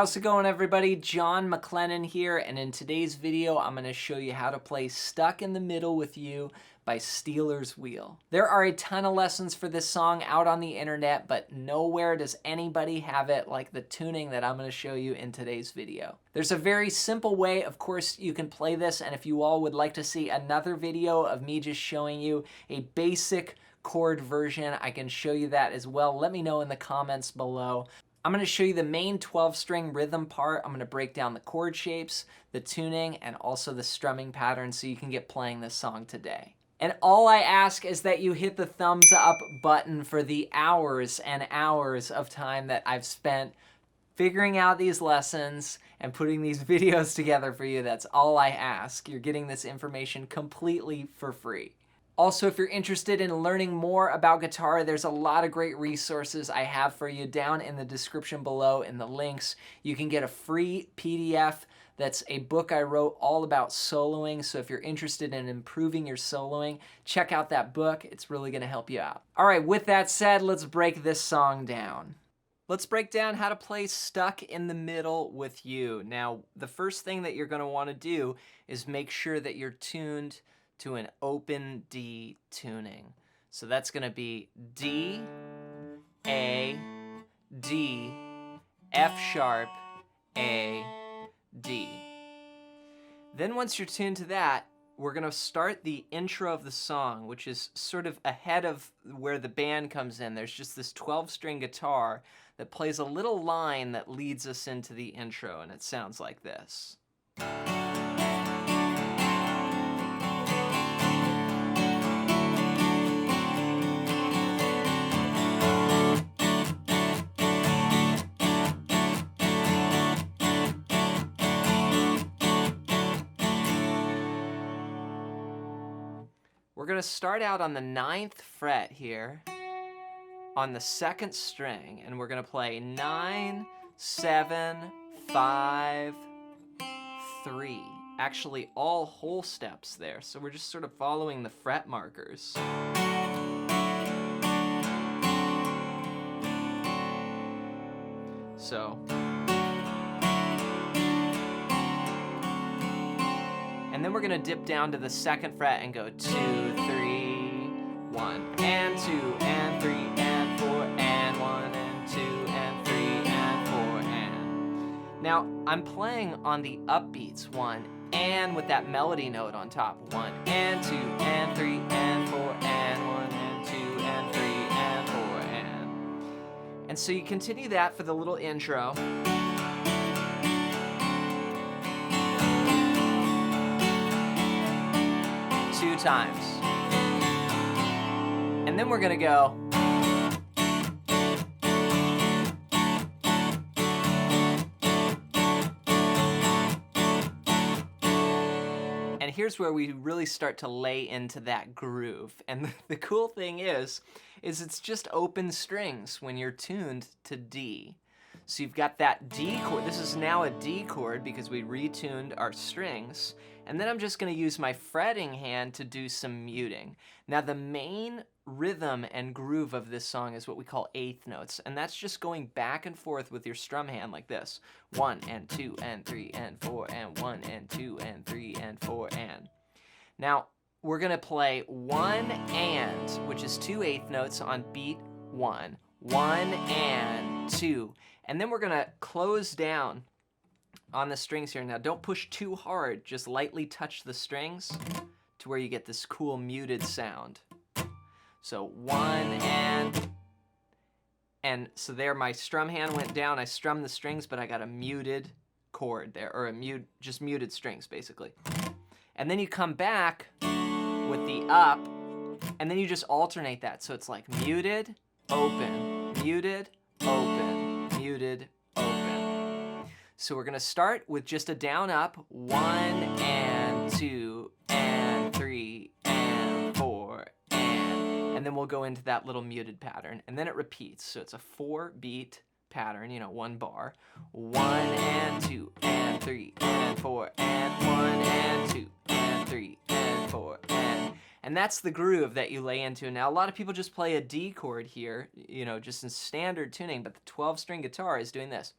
How's it going, everybody? John McLennan here, and in today's video I'm going to show you how to play Stuck in the Middle with You by Stealers Wheel. There are a ton of lessons for this song out on the internet, but nowhere does anybody have it like the tuning that I'm going to show you in today's video. There's a very simple way, of course, you can play this, and if you all would like to see another video of me just showing you a basic chord version, I can show you that as well. Let me know in the comments below. I'm going to show you the main 12-string rhythm part. I'm going to break down the chord shapes, the tuning, and also the strumming pattern so you can get playing this song today. And all I ask is that you hit the thumbs up button for the hours and hours of time that I've spent figuring out these lessons and putting these videos together for you. That's all I ask. You're getting this information completely for free. Also, if you're interested in learning more about guitar, there's a lot of great resources I have for you down in the description below in the links. You can get a free PDF that's a book I wrote all about soloing. So if you're interested in improving your soloing, check out that book. It's really going to help you out. All right, with that said, let's break this song down. Let's break down how to play Stuck in the Middle with You. Now, the first thing that you're going to want to do is make sure that you're tuned to an open D tuning. So that's going to be D, A, D, F sharp, A, D. Then once you're tuned to that, we're going to start the intro of the song, which is sort of ahead of where the band comes in. There's just this 12-string guitar that plays a little line that leads us into the intro, and it sounds like this. We're going to start out on the 9th fret here on the 2nd string, and we're going to play 9, 7, 5, 3. Actually, all whole steps there, so we're just sort of following the fret markers. So. And then we're going to dip down to the 2nd fret and go 2, 3, 1, and 2, and 3, and 4, and 1, and 2, and 3, and 4, and. Now, I'm playing on the upbeats 1, and with that melody note on top. 1, and 2, and 3, and 4, and 1, and 2, and 3, and 4, and. And so you continue that for the little intro. Two times. And then we're going to go. And here's where we really start to lay into that groove. And the cool thing is it's just open strings when you're tuned to D. So you've got that D chord. This is now a D chord because we retuned our strings. And then I'm just going to use my fretting hand to do some muting. Now the main rhythm and groove of this song is what we call eighth notes. And that's just going back and forth with your strum hand like this. 1 and 2 and 3 and 4 and 1 and 2 and 3 and 4 and. Now we're going to play 1 and, which is 2 eighth notes on beat 1. 1 and 2. And then we're going to close down on the strings here. Now don't push too hard, just lightly touch the strings to where you get this cool muted sound. So 1 and so there my strum hand went down, I strummed the strings, but I got a muted chord there, or just muted strings basically. And then you come back with the up, and then you just alternate that. So it's like muted, open, muted, open, muted, open. So we're going to start with just a down up, 1 and 2 and 3 and 4 and then we'll go into that little muted pattern, and then it repeats. So it's a 4-beat pattern, 1 bar. 1 and 2 and 3 and 4 and 1 and 2 and 3 and 4 and that's the groove that you lay into. Now a lot of people just play a D chord here, just in standard tuning, but the 12-string guitar is doing this.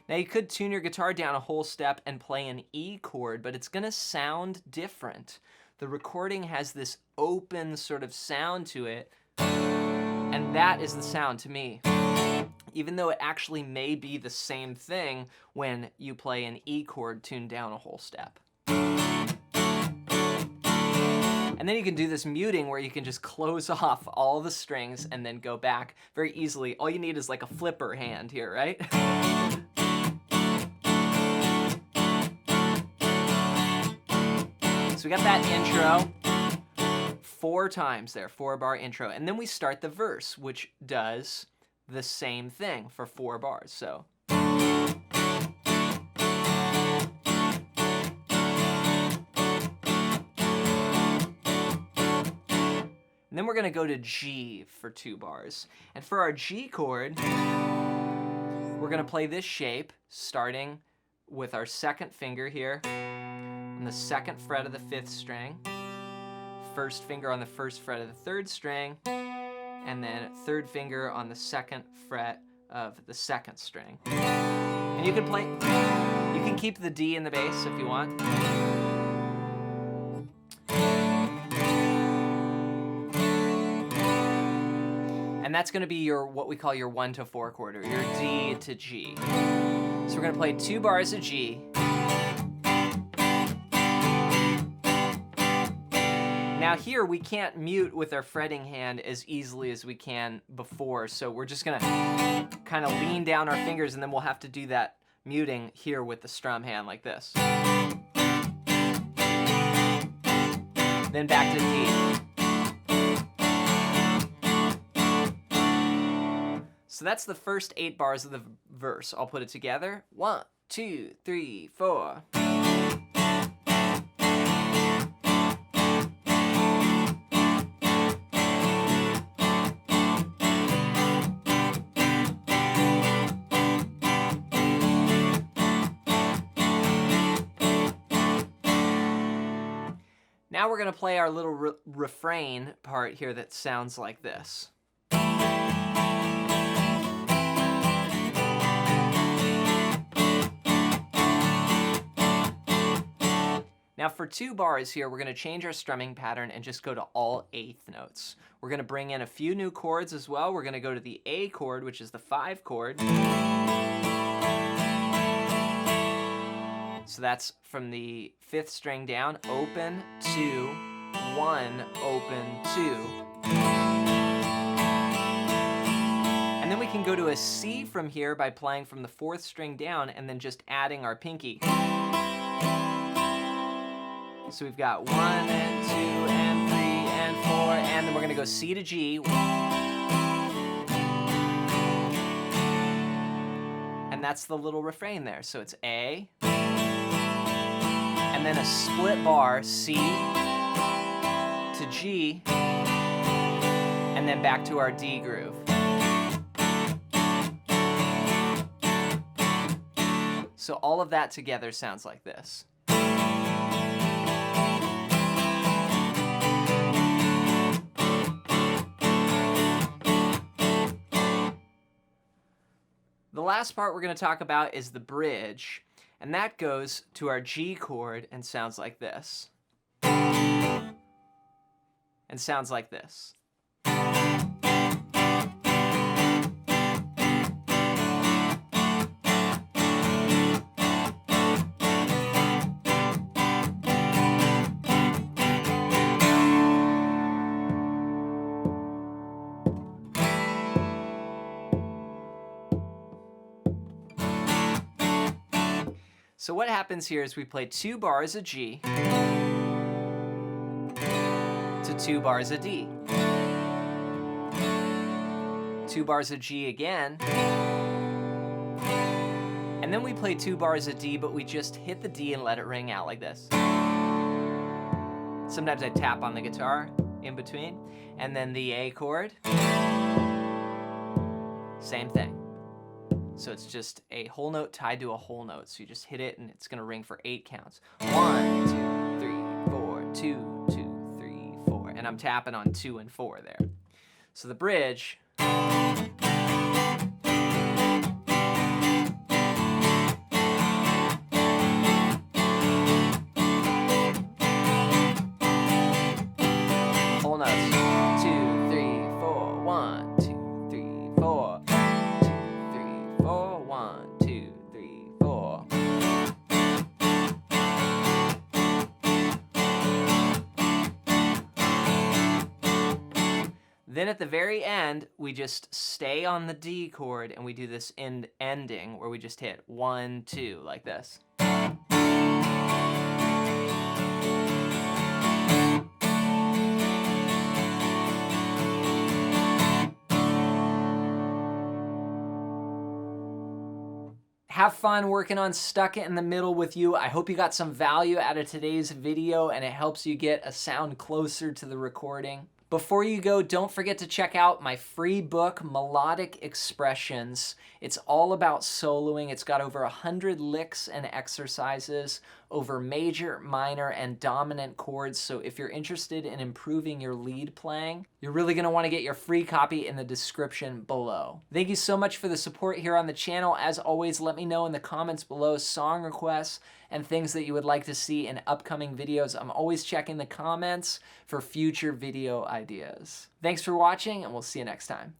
Now you could tune your guitar down a whole step and play an E chord, but it's gonna sound different. The recording has this open sort of sound to it, and that is the sound to me. Even though it actually may be the same thing when you play an E chord tuned down a whole step. And then you can do this muting where you can just close off all the strings and then go back very easily. All you need is like a flipper hand here, right? So we got that intro 4 times there, 4-bar intro. And then we start the verse, which does the same thing for 4 bars. So. And then we're gonna go to G for 2 bars. And for our G chord, we're gonna play this shape, starting with our 2nd finger here on the 2nd fret of the 5th string, 1st finger on the 1st fret of the 3rd string, and then 3rd finger on the 2nd fret of the 2nd string. And you can keep the D in the bass if you want. And that's gonna be your, what we call your 1 to 4 chord, or your D to G. So we're gonna play 2 bars of G. Now here, we can't mute with our fretting hand as easily as we can before, so we're just gonna kind of lean down our fingers, and then we'll have to do that muting here with the strum hand like this. Then back to D. So that's the first 8 bars of the verse. I'll put it together. 1, 2, 3, 4. Now we're gonna play our little refrain part here that sounds like this. Now for 2 bars here, we're gonna change our strumming pattern and just go to all 8th notes. We're gonna bring in a few new chords as well. We're gonna go to the A chord, which is the 5 chord. So that's from the 5th string down, open, 2, 1, open, 2. And then we can go to a C from here by playing from the 4th string down and then just adding our pinky. So we've got 1 and 2 and 3 and 4, and then we're gonna go C to G. And that's the little refrain there. So it's A, and then a split bar, C to G, and then back to our D groove. So all of that together sounds like this. The last part we're going to talk about is the bridge, and that goes to our G chord and sounds like this. And sounds like this. So what happens here is we play 2 bars of G to 2 bars of D. 2 bars of G again. And then we play 2 bars of D, but we just hit the D and let it ring out like this. Sometimes I tap on the guitar in between. And then the A chord. Same thing. So it's just a whole note tied to a whole note. So you just hit it and it's gonna ring for 8 counts. 1, 2, 3, 4, 2, 2, 3, 4. And I'm tapping on 2 and 4 there. So the bridge. Then at the very end, we just stay on the D chord and we do this ending where we just hit 1, 2, like this. Have fun working on Stuck It in the Middle with you. I hope you got some value out of today's video and it helps you get a sound closer to the recording. Before you go, don't forget to check out my free book, Melodic Expressions. It's all about soloing. It's got over 100 licks and exercises over major, minor, and dominant chords. So if you're interested in improving your lead playing, you're really gonna wanna get your free copy in the description below. Thank you so much for the support here on the channel. As always, let me know in the comments below song requests and things that you would like to see in upcoming videos. I'm always checking the comments for future video ideas. Thanks for watching, and we'll see you next time.